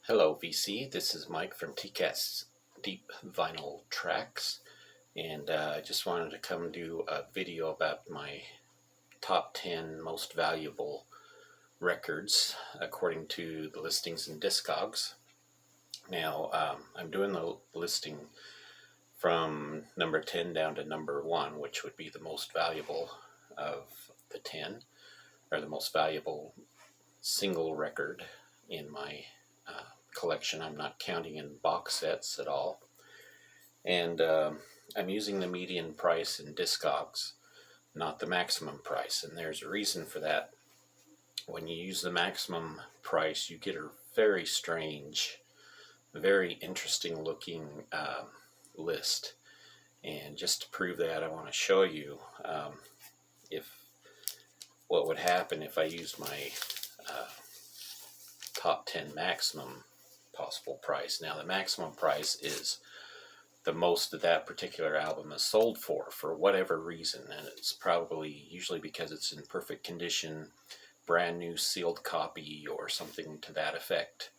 Hello VC, this is Mike from TCAT's Deep Vinyl Tracks, and I just wanted to come do a video about my top 10 most valuable records according to the listings in Discogs. Now I'm doing the listing from number 10 down to number 1, which would be the most valuable of the 10, or the most valuable single record in my collection. I'm not counting in box sets at all. And I'm using the median price in Discogs, not the maximum price. And there's a reason for that. When you use the maximum price, you get a very strange, very interesting looking list. And just to prove that, I want to show you what would happen if I used my top 10 maximum possible price. Now the maximum price is the most that particular album is sold for whatever reason, and it's probably usually because it's in perfect condition, brand new sealed copy or something to that effect,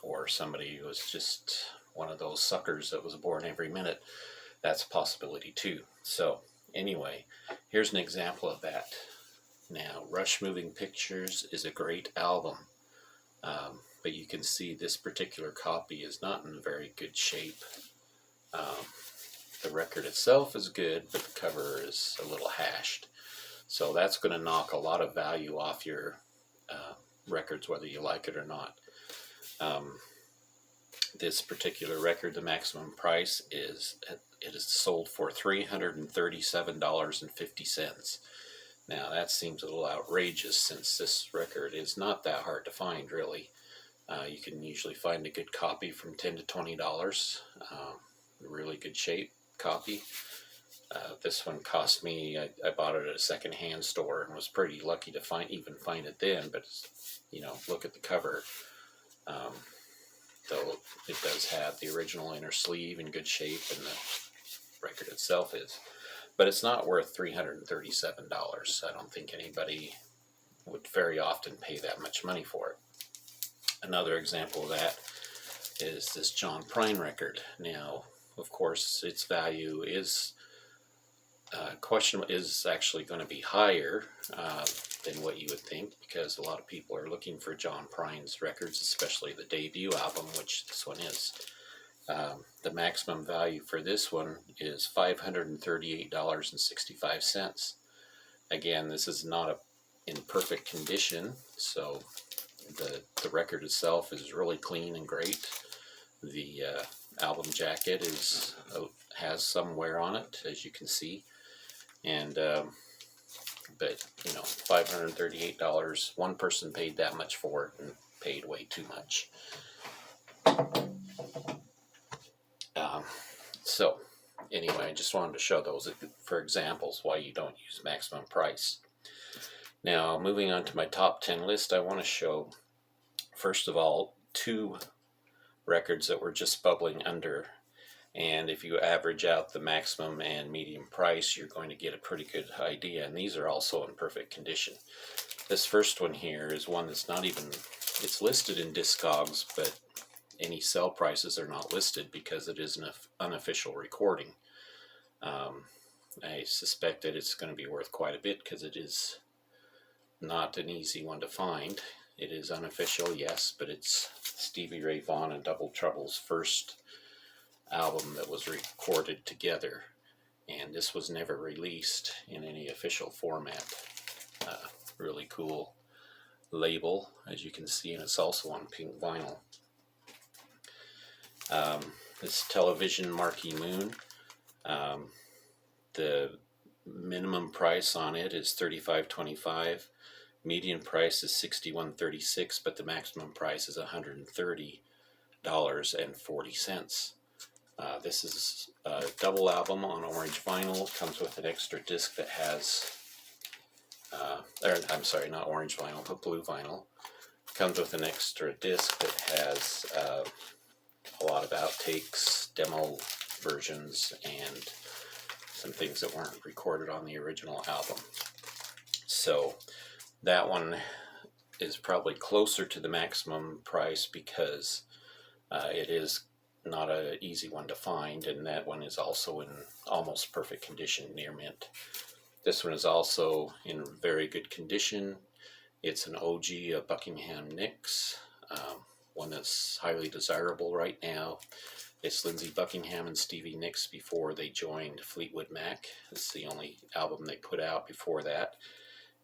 or somebody who was just one of those suckers that was born every minute. That's a possibility too. So anyway, here's an example of that. Now, Rush Moving Pictures is a great album, but you can see this particular copy is not in very good shape. The record itself is good, but the cover is a little hashed. So that's going to knock a lot of value off your records, whether you like it or not. This particular record, the maximum price is sold for $337.50. Now that seems a little outrageous, since this record is not that hard to find, really. You can usually find a good copy from $10 to $20, a really good shape copy. This one cost me, I bought it at a second-hand store and was pretty lucky to find it then, but you know, look at the cover. Though it does have the original inner sleeve in good shape, and the record itself is. But it's not worth $337. I don't think anybody would very often pay that much money for it. Another example of that is this John Prine record. Now, of course, its value is actually going to be higher than what you would think, because a lot of people are looking for John Prine's records, especially the debut album, which this one is. The maximum value for this one is $538.65. Again, this is not in perfect condition, so the record itself is really clean and great. The album jacket has some wear on it, as you can see, and but you know, $538. One person paid that much for it, and paid way too much. So anyway, I just wanted to show those for examples why you don't use maximum price. Now, moving on to my top 10 list, I want to show, first of all, 2 records that were just bubbling under. And if you average out the maximum and medium price, you're going to get a pretty good idea. And these are also in perfect condition. This first one here is one that's not even, it's listed in Discogs, but any sell prices are not listed because it is an unofficial recording. I suspect that it's going to be worth quite a bit, because it is not an easy one to find. It is unofficial, yes, but it's Stevie Ray Vaughan and Double Trouble's first album that was recorded together, and this was never released in any official format. Really cool label, as you can see, and it's also on pink vinyl. This Television Marquee Moon, the minimum price on it is $35.25. Median price is $61.36, but the maximum price is $130.40. This is a double album on orange vinyl. It comes with an extra disc that has, I'm sorry, not orange vinyl, but blue vinyl. It comes with an extra disc that has a lot of outtakes, demo versions, and some things that weren't recorded on the original album. So that one is probably closer to the maximum price because it is not an easy one to find, and that one is also in almost perfect condition, near mint. This one is also in very good condition. It's an OG of Buckingham Nicks, one that's highly desirable right now. It's Lindsey Buckingham and Stevie Nicks before they joined Fleetwood Mac. It's the only album they put out before that,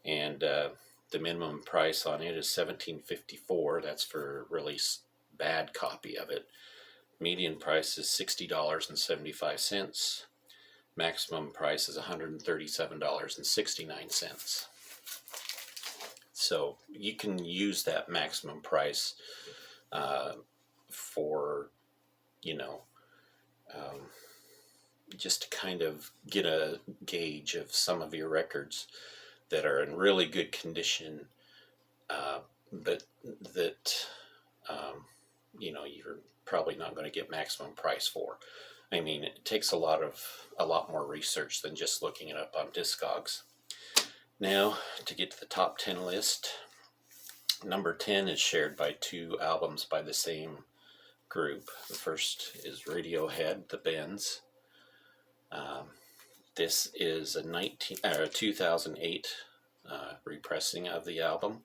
and the minimum price on it is $17.54. That's for a really bad copy of it. Median price is $60.75. Maximum price is $137.69. So you can use that maximum price for, just to kind of get a gauge of some of your records that are in really good condition, but that you're probably not going to get maximum price for. I mean, it takes a lot more research than just looking it up on Discogs. Now, to get to the top 10 list, number 10 is shared by two albums by the same group. The first is Radiohead, The Bends. This is a 2008 repressing of the album,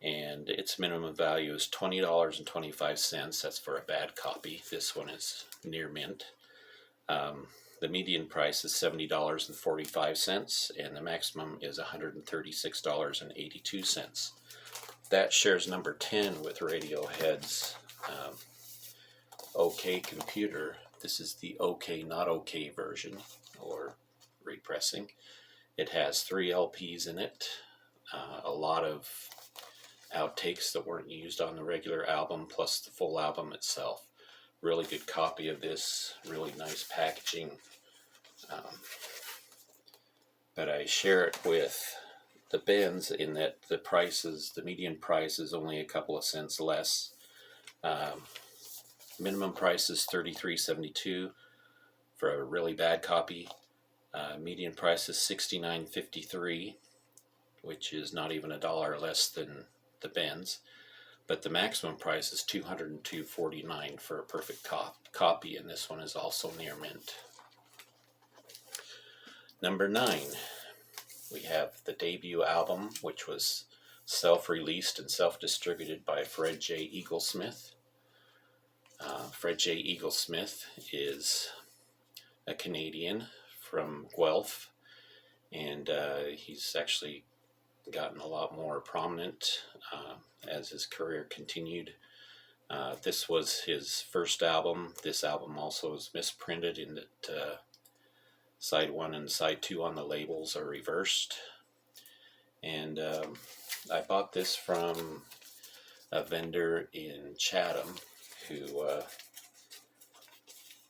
and its minimum value is $20.25. That's for a bad copy. This one is near mint. The median price is $70.45, and the maximum is $136.82. That shares number 10 with Radiohead's OK Computer. This is the OK Not OK version, or repressing. It has 3 LPs in it, a lot of outtakes that weren't used on the regular album, plus the full album itself. Really good copy of this, really nice packaging. But I share it with the Bends in that the median price is only a couple of cents less. Minimum price is $33.72 for a really bad copy. Median price is $69.53, which is not even $1 less than the Bends. But the maximum price is $202.49 for a perfect copy, and this one is also near mint. Number 9, we have the debut album, which was self-released and self-distributed by Fred J. Eaglesmith. Fred J. Eaglesmith is a Canadian from Guelph, and he's actually gotten a lot more prominent as his career continued. This was his first album. This album also is misprinted in that side 1 and side 2 on the labels are reversed. And I bought this from a vendor in Chatham who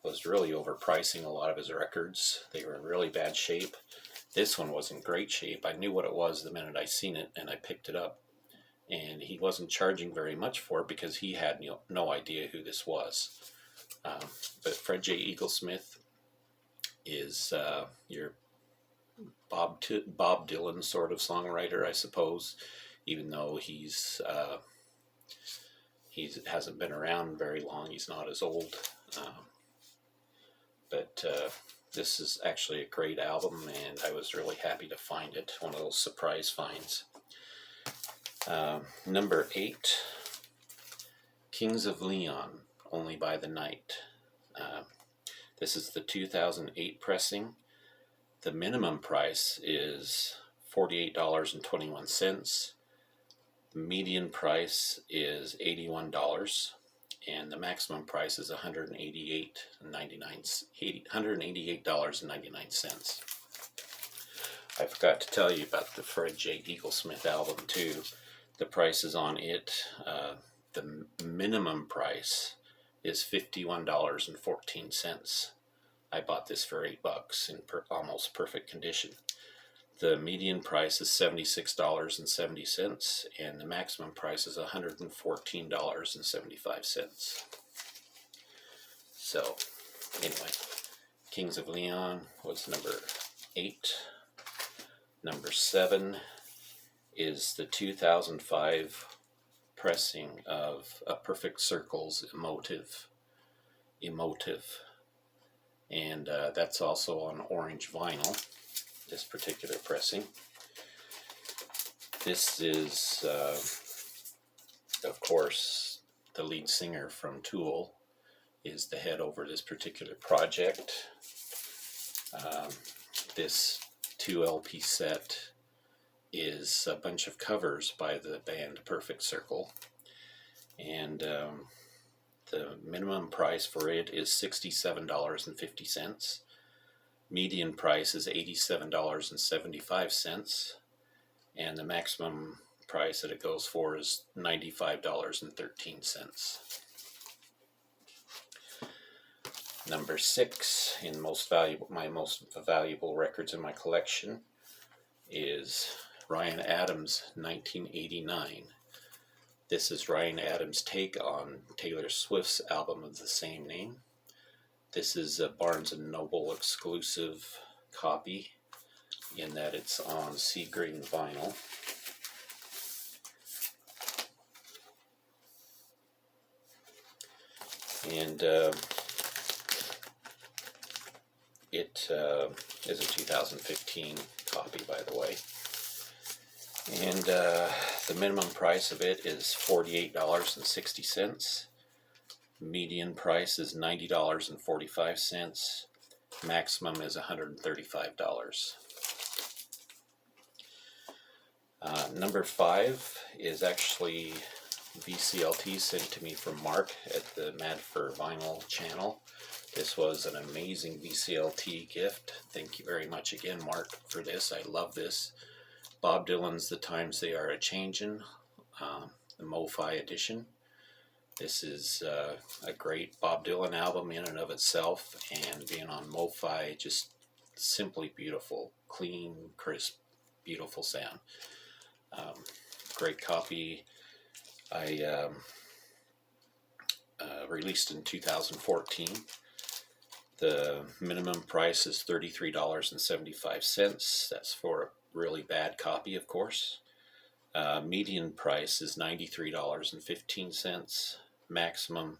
was really overpricing a lot of his records. They were in really bad shape. This one was in great shape. I knew what it was the minute I seen it, and I picked it up. And he wasn't charging very much for it because he had no idea who this was. But Fred J. Eaglesmith is your Bob Dylan sort of songwriter, I suppose, even though he hasn't been around very long. He's not as old. But this is actually a great album, and I was really happy to find it. One of those surprise finds. Number 8, Kings of Leon, Only by the Night. This is the 2008 pressing. The minimum price is $48.21. The median price is $81, and the maximum price is $188.99. I forgot to tell you about the Fred J. Eaglesmith album too. The prices on it, the minimum price is $51.14. I bought this for $8 in almost perfect condition. The median price is $76.70, and the maximum price is $114.75. So, anyway, Kings of Leon was number 8. Number 7 is the 2005 pressing of A Perfect Circle's Emotive. And that's also on orange vinyl, this particular pressing. This is, of course, the lead singer from Tool is the head over this particular project. This 2 LP set is a bunch of covers by the band Perfect Circle, and the minimum price for it is $67.50. Median price is $87.75, and the maximum price that it goes for is $95.13. Number 6 in my most valuable records in my collection is Ryan Adams' 1989. This is Ryan Adams' take on Taylor Swift's album of the same name. This is a Barnes & Noble exclusive copy in that it's on sea green vinyl. And it is a 2015 copy, by the way. And the minimum price of it is $48.60. Median price is $90.45. Maximum is $135. Number 5 is actually VCLT sent to me from Mark at the Mad for Vinyl channel. This was an amazing VCLT gift. Thank you very much again, Mark, for this. I love this. Bob Dylan's The Times They Are A-Changin', the Mo-Fi edition. This is a great Bob Dylan album in and of itself, and being on Mo-Fi, just simply beautiful, clean, crisp, beautiful sound. Great copy. I released in 2014. The minimum price is $33.75. That's for a really bad copy, of course. Median price is $93.15. Maximum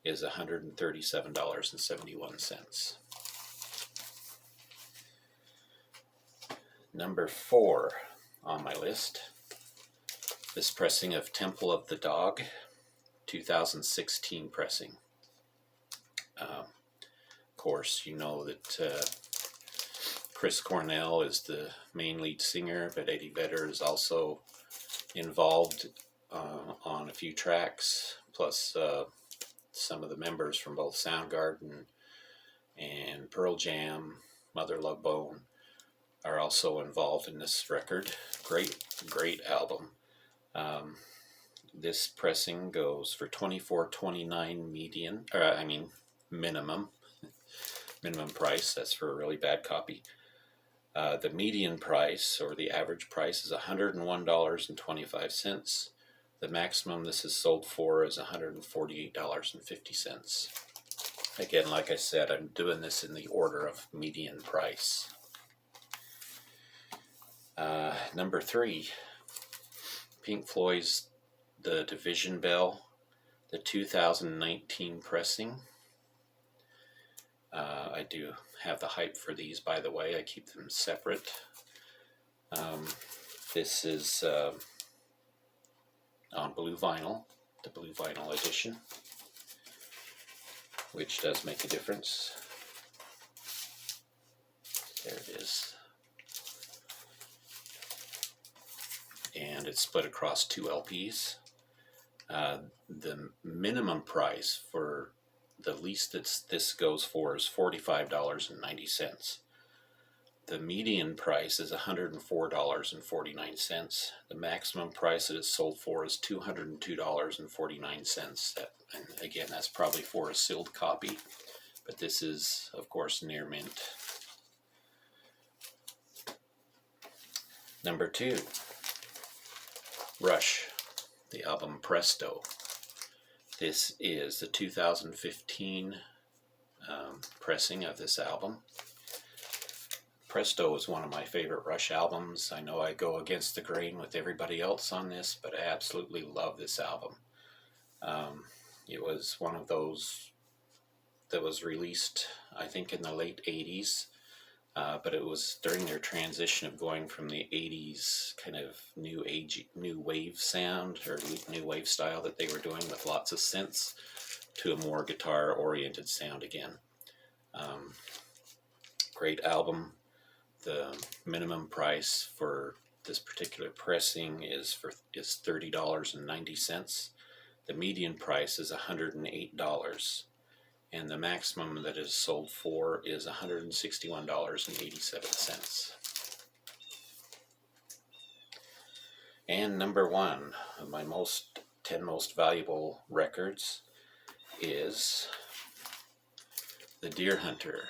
is $137.71. Number 4 on my list, this pressing of Temple of the Dog, 2016 pressing. Of course, you know that Chris Cornell is the main lead singer, but Eddie Vedder is also involved on a few tracks, plus some of the members from both Soundgarden and Pearl Jam, Mother Love Bone, are also involved in this record. Great album. This pressing goes for $24.29 minimum price. That's for a really bad copy. The median price, or the average price, is $101.25. The maximum this is sold for is $148.50. Again, like I said, I'm doing this in the order of median price. Number 3, Pink Floyd's The Division Bell, the 2019 pressing. I do have the hype for these, by the way. I keep them separate. This is on blue vinyl, the blue vinyl edition, which does make a difference. There it is. And it's split across 2 LPs. The minimum price for the least this goes for is $45.90. The median price is $104.49. The maximum price that it's sold for is $202.49. And again, that's probably for a sealed copy, but this is, of course, near mint. Number 2, Rush, the album Presto. This is the 2015 pressing of this album. Presto is one of my favorite Rush albums. I know I go against the grain with everybody else on this, but I absolutely love this album. It was one of those that was released, I think, in the late 80s, but it was during their transition of going from the 80s kind of new wave sound, or new wave style that they were doing with lots of synths, to a more guitar-oriented sound again. Great album. The minimum price for this particular pressing is $30.90. The median price is $108, and the maximum that is sold for is $161.87. And number one of my 10 most valuable records is the Deer Hunter.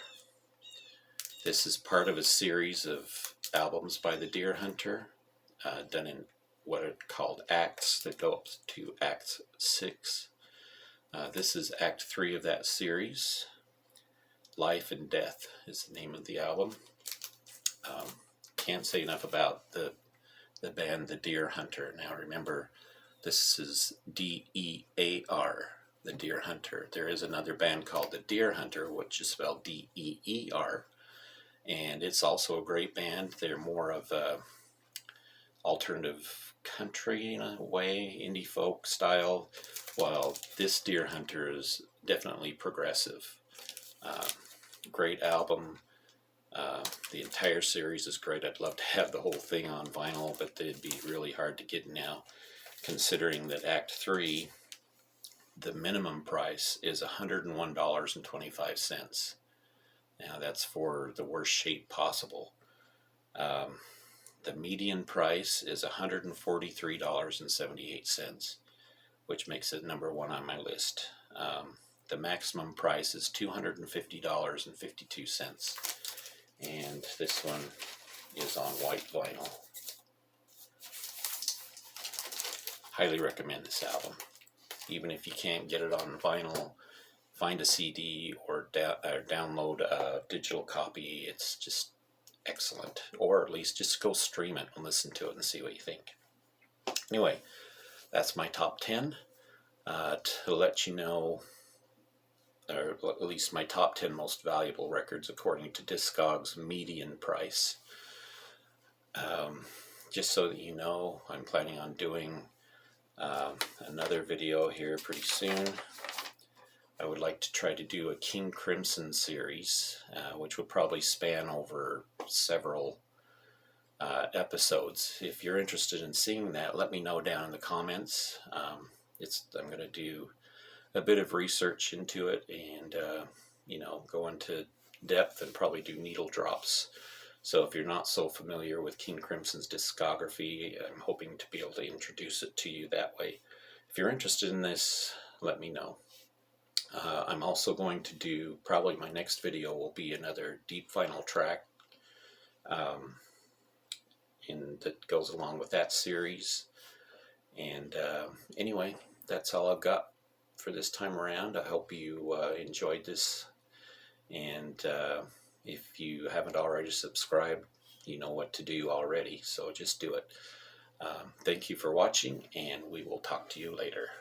This is part of a series of albums by the Deer Hunter, done in what are called acts that go up to Act 6. This is Act 3 of that series. Life and Death is the name of the album. Can't say enough about the band The Deer Hunter. Now remember, this is D-E-A-R, The Deer Hunter. There is another band called The Deer Hunter, which is spelled D-E-E-R, and it's also a great band. They're more of a alternative country in a way, indie folk style, while this Deer Hunter is definitely progressive. Great album. The entire series is great. I'd love to have the whole thing on vinyl, but it'd be really hard to get now, considering that Act 3, the minimum price is $101.25. Now that's for the worst shape possible. The median price is $143.78, which makes it number one on my list. The maximum price is $250.52, and this one is on white vinyl. Highly recommend this album. Even if you can't get it on vinyl, find a CD or download a digital copy. It's just excellent. Or at least just go stream it and listen to it and see what you think. Anyway, that's my top 10. To let you know, or at least my top 10 most valuable records according to Discogs median price. Just so that you know, I'm planning on doing another video here pretty soon. I would like to try to do a King Crimson series, which would probably span over several episodes. If you're interested in seeing that, let me know down in the comments. I'm going to do a bit of research into it and go into depth and probably do needle drops. So if you're not so familiar with King Crimson's discography, I'm hoping to be able to introduce it to you that way. If you're interested in this, let me know. I'm also going to do, probably my next video will be another deep vinyl track that goes along with that series. And anyway, that's all I've got for this time around. I hope you enjoyed this, and if you haven't already subscribed, you know what to do already, so just do it. Thank you for watching, and we will talk to you later.